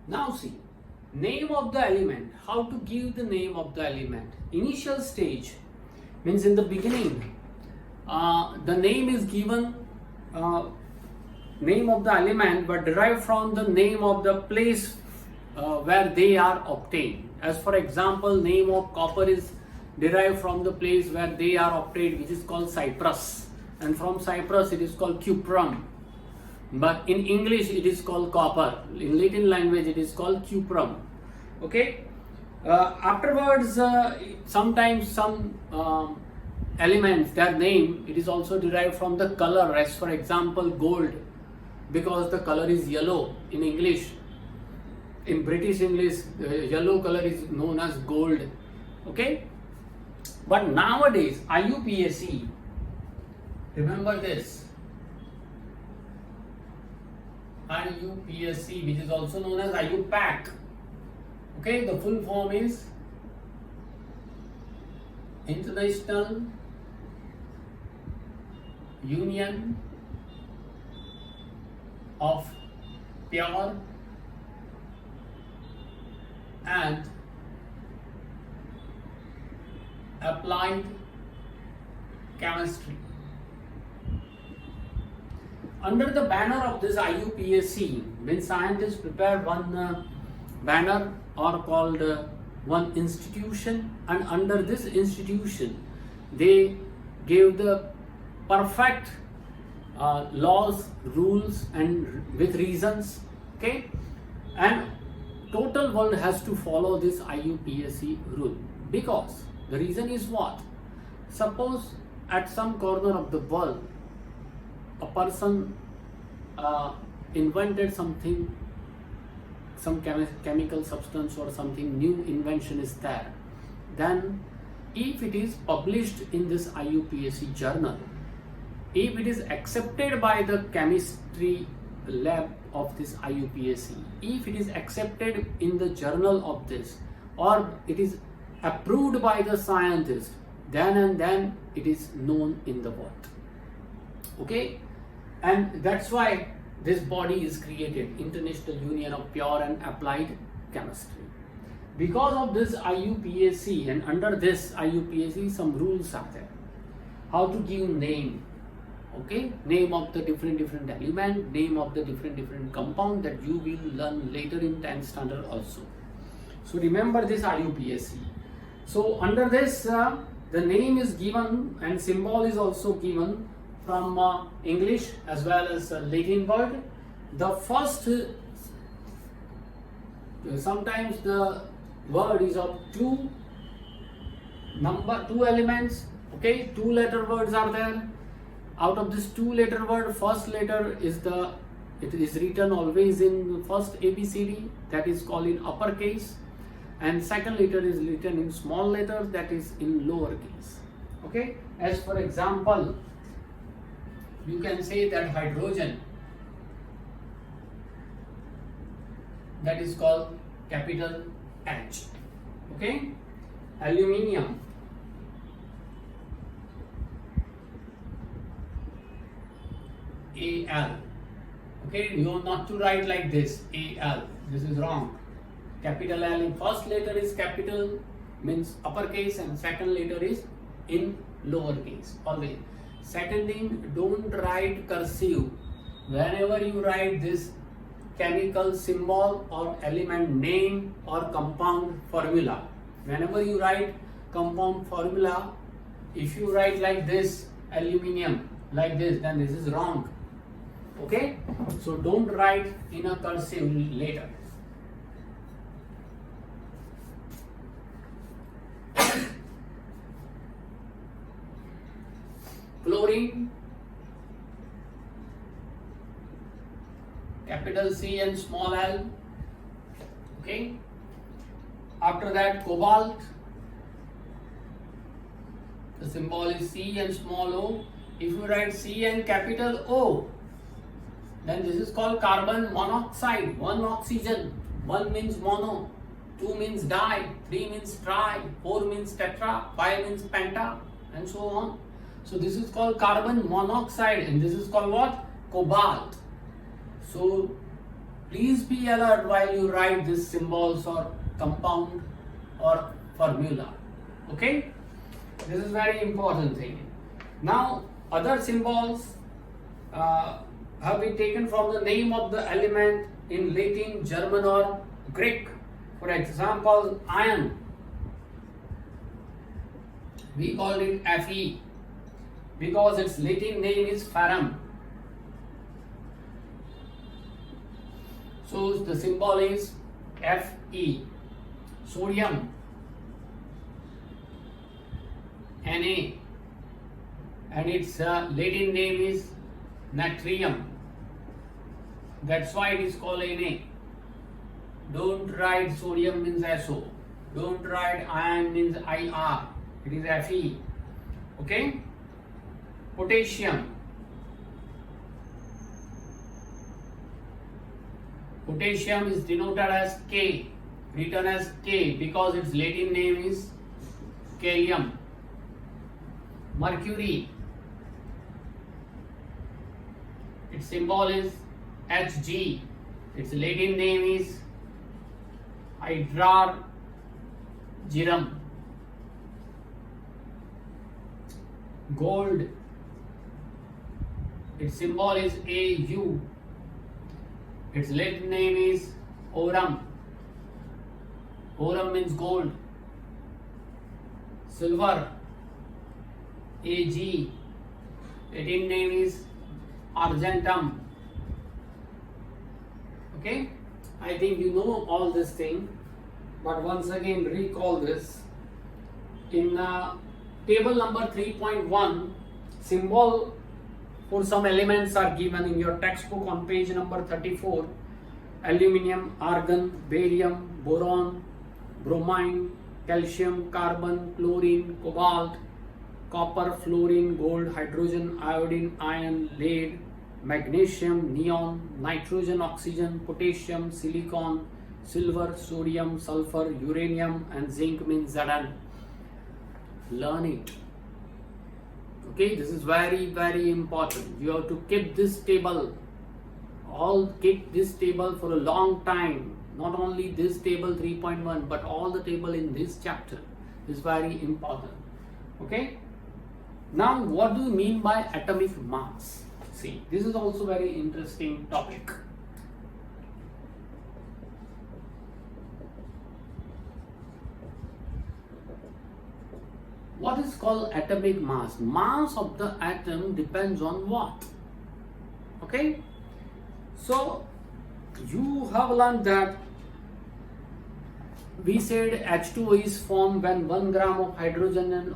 Now see, name of the element. How to give the name of the element? Initial stage means in the beginning, the name is given. Name of the element but derived from the name of the place where they are obtained. As for example, name of copper is derived from the place where they are obtained, which is called Cyprus, and from Cyprus it is called cuprum. But in English it is called copper. In Latin language it is called cuprum. Okay. Afterwards, sometimes some elements, their name, it is also derived from the color. As for example, gold, because the color is yellow in English. In British English, yellow color is known as gold. Okay. But nowadays, IUPAC, remember this, IUPAC, which is also known as IUPAC. Okay, the full form is International Union of Pure and Applied Chemistry. Under the banner of this IUPAC, when scientists prepare one banner or called one institution, and under this institution they gave the perfect laws, rules, and with reasons. Okay, and total world has to follow this IUPAC rule, because the reason is what? Suppose at some corner of the world a person invented something, some chemical substance or something new invention is there, then if it is published in this IUPAC journal, if it is accepted by the chemistry lab of this IUPAC, if it is accepted in the journal of this, or it is approved by the scientist, then and then it is known in the world. Okay, and that's why this body is created, International Union of Pure and Applied Chemistry. Because of this IUPAC, and under this IUPAC some rules are there. How to give name, okay, name of the different element, name of the different compound that you will learn later in 10th standard also. So remember this IUPAC. So under this the name is given and symbol is also given from English as well as Latin word. The first, sometimes the word is of two elements. Okay, 2-letter words are there. Out of this 2-letter word, first letter is it is written always in first ABCD, that is called in uppercase, and second letter is written in small letters, that is in lowercase. Okay, as for example, you can say that hydrogen, that is called capital H. Okay, aluminium, AL. Okay, you are not to write like this, AL. This is wrong. Capital L in first letter is capital, means uppercase, and second letter is in lowercase always. Second thing, don't write cursive. Whenever you write this chemical symbol or element name or compound formula, whenever you write compound formula, if you write like this, aluminium, like this, then this is wrong. Okay, so don't write in a cursive later. Chlorine, capital C and small l. Okay, after that cobalt, the symbol is C and small o. If you write C and capital O, then this is called carbon monoxide. One oxygen, one means mono, 2 means di, 3 means tri, 4 means tetra, 5 means penta, and so on. So this is called carbon monoxide, and this is called what? Cobalt. So Please be alert while you write these symbols or compound or formula. Okay, this is very important thing. Now other symbols have been taken from the name of the element in Latin, German or Greek. For example, iron, we call it Fe because its Latin name is ferrum. So the symbol is Fe. Sodium, Na, and its Latin name is natrium. That's why it is called Na. Don't write sodium means SO. Don't write iron means IR. It is Fe. Okay? Potassium. Potassium is denoted as K, written as K because its Latin name is Kalium. Mercury, its symbol is Hg. Its Latin name is Hydrargyrum. Gold, its symbol is Au. Its Latin name is Aurum. Aurum means gold. Silver, Ag. Latin name is Argentum. Okay, I think you know all this thing, but once again recall this. In table number 3.1, symbol for some elements are given in your textbook on page number 34. Aluminium, argon, barium, boron, bromine, calcium, carbon, chlorine, cobalt, copper, fluorine, gold, hydrogen, iodine, iron, lead, magnesium, neon, nitrogen, oxygen, potassium, silicon, silver, sodium, sulfur, uranium, and zinc means Zn. Learn it. Okay, this is very, very important. You have to keep this table, keep this table for a long time. Not only this table 3.1, but all the table in this chapter is very important. Okay. Now, what do you mean by atomic mass? See, this is also very interesting topic. What is called atomic mass? Mass of the atom depends on what? Okay. So, you have learned that we said H2O is formed when 1 gram of hydrogen and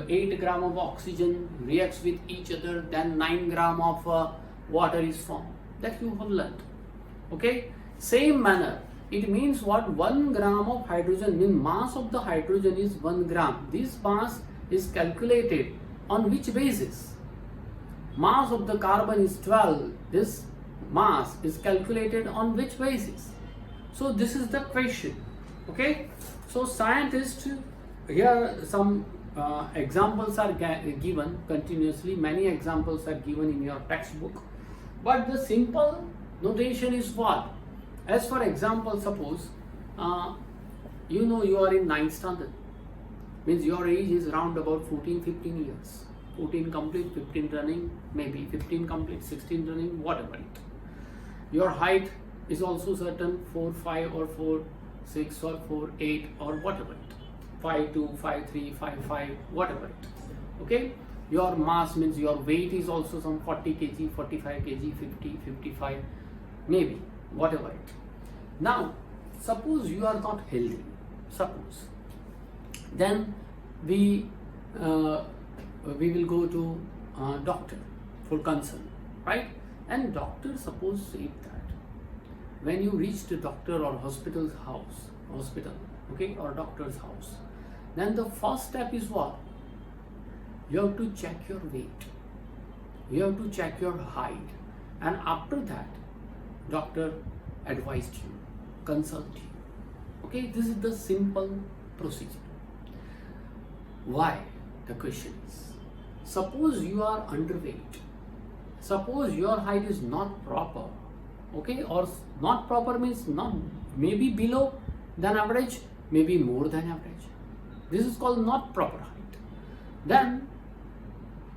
8 gram of oxygen reacts with each other, then 9 gram of water is formed. That you have learned. Okay. Same manner, it means what? 1 gram of hydrogen means mass of the hydrogen is 1 gram. This mass is calculated on which basis? Mass of the carbon is 12. This mass is calculated on which basis? So this is the question. Okay. So scientists, here some examples are given continuously. Many examples are given in your textbook. But the simple notation is what? As for example, suppose you know you are in 9th standard, means your age is around about 14-15 years. 14 complete, 15 running, maybe 15 complete, 16 running, whatever it. Your height is also certain, 4'5" or 4'6" or 4'8" or whatever it. 5'2", 5'3", 5'5", whatever it. Okay. Your mass means your weight is also some 40 kg, 45 kg, 50, 55, maybe, whatever it. Now, suppose you are not healthy, suppose, then we will go to doctor for concern, right? And doctor suppose said that when you reach the doctor or hospital, okay, or doctor's house, then the first step is what? You have to check your weight, you have to check your height, and after that doctor advised you, consult you. Okay, this is the simple procedure. Why? The question is, suppose you are underweight, suppose your height is not proper, Okay, or not proper means not maybe below than average, maybe more than average. This is called not proper height. Then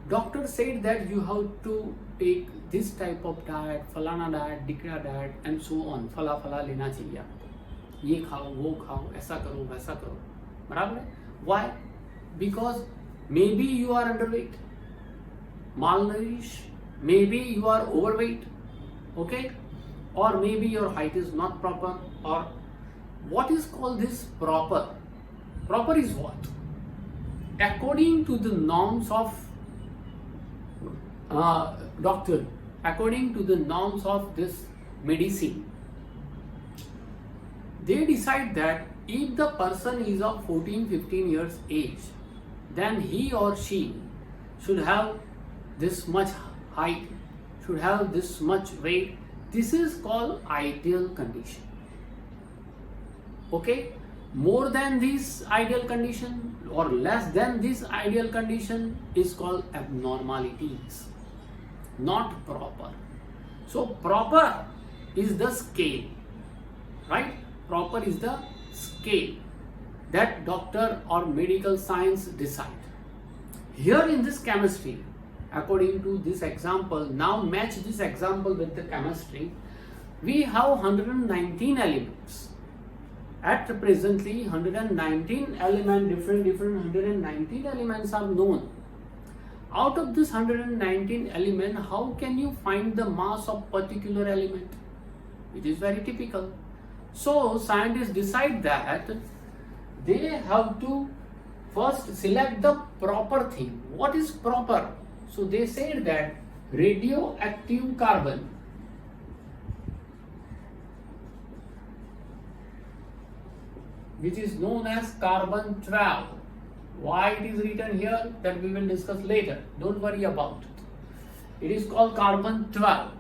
doctor said that you have to take this type of diet, falana diet, dikra diet, and so on. फला फला लेना चाहिए आपको, ये खाओ वो खाओ, ऐसा करो वैसा करो, बराबर है? Why? Because maybe you are underweight, malnourished, maybe you are overweight, okay, or maybe your height is not proper. Or what is called this proper? Proper is what? According to the norms of doctor, according to the norms of this medicine, they decide that if the person is of 14-15 years age, then he or she should have this much height, should have this much weight. This is called ideal condition. Okay, more than this ideal condition or less than this ideal condition is called abnormalities, not proper. So proper is the scale, right? Proper is the scale that doctor or medical science decide. Here in this chemistry, according to this example, now match this example with the chemistry, we have 119 elements. At presently 119 different 119 elements are known. Out of this 119 element, how can you find the mass of particular element? It is very typical. So scientists decide that they have to first select the proper thing. What is proper? So they said that radioactive carbon, which is known as carbon 12. Why it is written here, that we will discuss later. Don't worry about it. It is called carbon 12.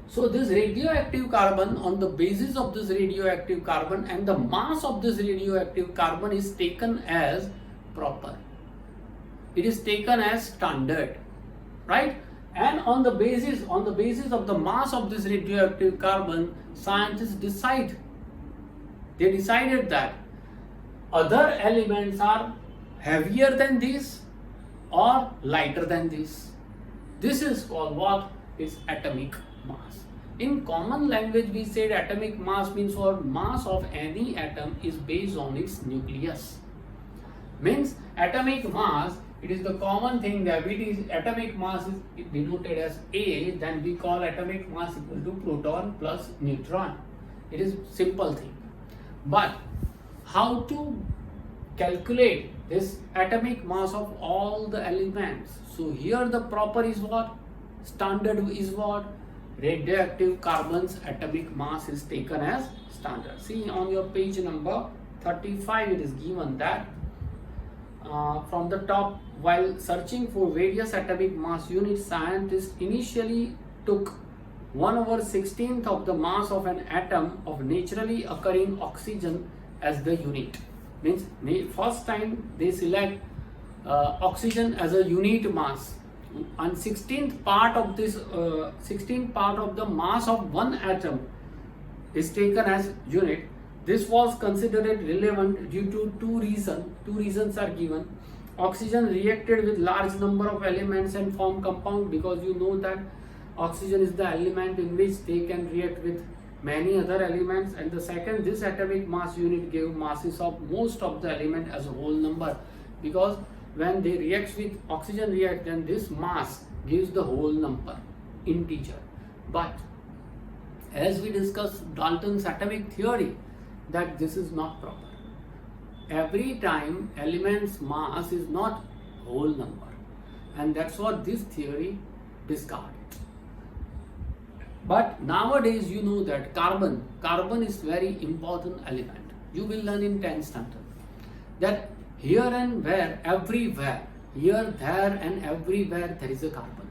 So this radioactive carbon, on the basis of this radioactive carbon and the mass of this radioactive carbon is taken as proper. It is taken as standard, right? And on the basis of the mass of this radioactive carbon, scientists they decided that other elements are heavier than this or lighter than this. This is called what? Is atomic mass. In common language, we said atomic mass means what? Mass of any atom is based on its nucleus. Means atomic mass, it is the common thing that it is atomic mass is denoted as A, then we call atomic mass equal to proton plus neutron. It is simple thing. But how to calculate this atomic mass of all the elements? So here the proper is what? Standard is what? Radioactive carbon's atomic mass is taken as standard. See on your page number 35, it is given that from the top, while searching for various atomic mass units, scientists initially took 1/16 of the mass of an atom of naturally occurring oxygen as the unit. Means first time they select oxygen as a unit mass, and 16th part of this 16th part of the mass of one atom is taken as unit. This was considered relevant due to two reasons. Two reasons are given. Oxygen reacted with large number of elements and form compound, because you know that oxygen is the element in which they can react with many other elements. And the second, this atomic mass unit gave masses of most of the element as a whole number, because when they react with oxygen react, then this mass gives the whole number, integer. But as we discussed Dalton's atomic theory, that this is not proper. Every time element's mass is not whole number, and that's what this theory discarded. But nowadays you know that carbon is very important element. You will learn in 10th standard that here and where, everywhere, here, there and everywhere there is a carbon.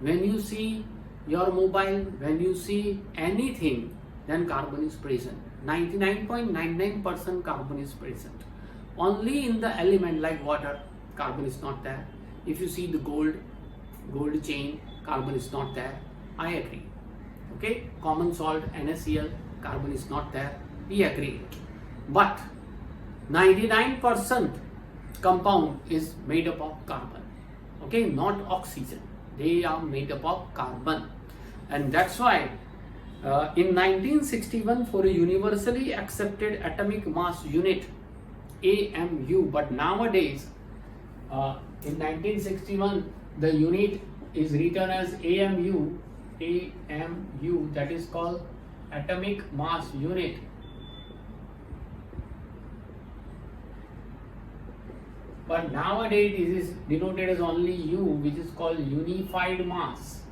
When you see your mobile, when you see anything, then carbon is present. 99.99% carbon is present. Only in the element like water, carbon is not there. If you see the gold chain, carbon is not there. I agree. Okay, common salt NaCl, carbon is not there, we agree. But 99% compound is made up of carbon. Okay, not oxygen. They are made up of carbon. And that's why in 1961, for a universally accepted atomic mass unit, AMU, but nowadays in 1961 the unit is written as AMU, that is called atomic mass unit. But nowadays it is denoted as only U, which is called unified mass.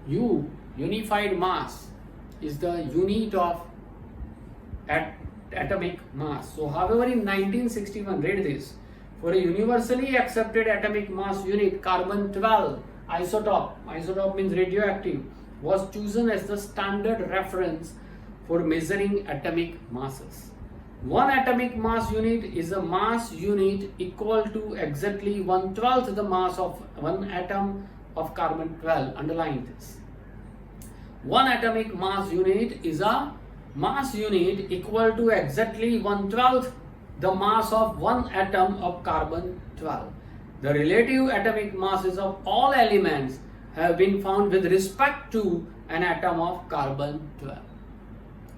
U, unified mass, is the unit of atomic mass. So however, in 1961, read this, for a universally accepted atomic mass unit, carbon-12 isotope means radioactive, was chosen as the standard reference for measuring atomic masses. One atomic mass unit is a mass unit equal to exactly 1/12 the mass of one atom of carbon-12. Underline this. One atomic mass unit is a mass unit equal to exactly 1/12 the mass of one atom of carbon-12. The relative atomic masses of all elements have been found with respect to an atom of carbon-12.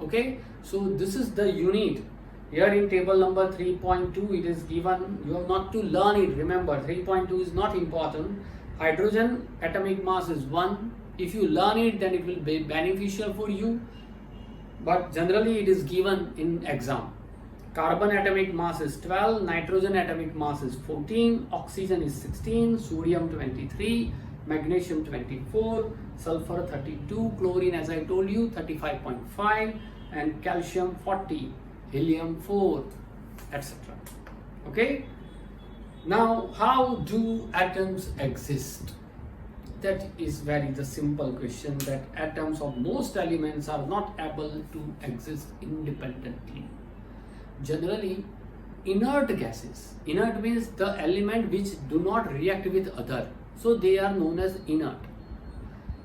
Okay, so this is the unit. Here in table number 3.2 it is given, you have not to learn it, remember 3.2 is not important. Hydrogen atomic mass is 1. If you learn it, then it will be beneficial for you, but generally it is given in exam. Carbon atomic mass is 12, nitrogen atomic mass is 14, oxygen is 16, sodium 23, magnesium 24, sulfur 32, chlorine as I told you 35.5, and calcium 40, helium 4, etc. Okay, now how do atoms exist? That is the simple question, that atoms of most elements are not able to exist independently. Generally, inert gases, inert means the element which do not react with other, so they are known as inert.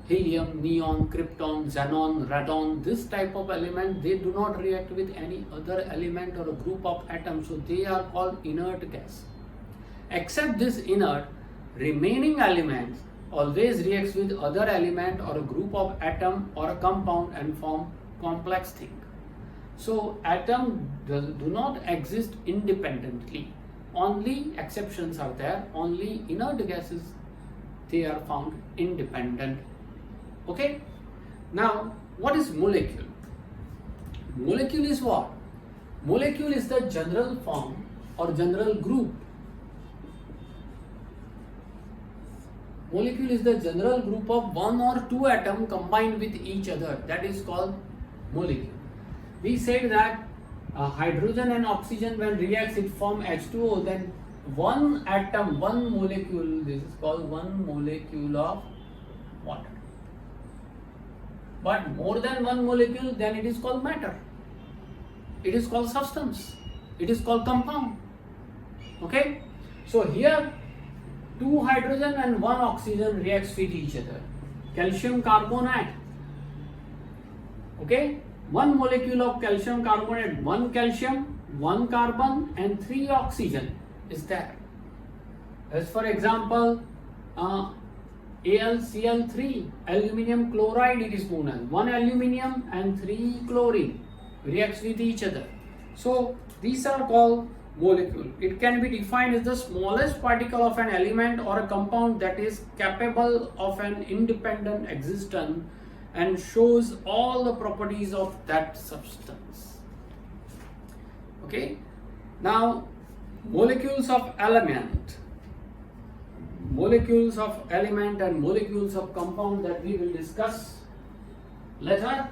Helium, neon, krypton, xenon, radon, this type of element, they do not react with any other element or a group of atoms, so they are called inert gas. Except this inert, remaining elements always reacts with other element or a group of atom or a compound and form complex thing. So atoms do not exist independently. Only exceptions are there. Only inert gases, they are found independent. Okay. Now, what is molecule? Molecule is what? Molecule is the general form or general group. Molecule is the general group of one or two atoms combined with each other. That is called molecule. We said that hydrogen and oxygen, when reacts, it form H2O. Then one atom, one molecule, this is called one molecule of water. But more than one molecule, then it is called matter. It is called substance. It is called compound. Okay. So here, two hydrogen and one oxygen reacts with each other. Calcium carbonate. Okay. One molecule of calcium carbonate, one calcium, one carbon and 3 oxygen is there. As for example, AlCl3, aluminium chloride it is known as. One aluminium and 3 chlorine reacts with each other. So these are called molecule. It can be defined as the smallest particle of an element or a compound that is capable of an independent existence and shows all the properties of that substance. Okay. Now, molecules of element and molecules of compound that we will discuss later.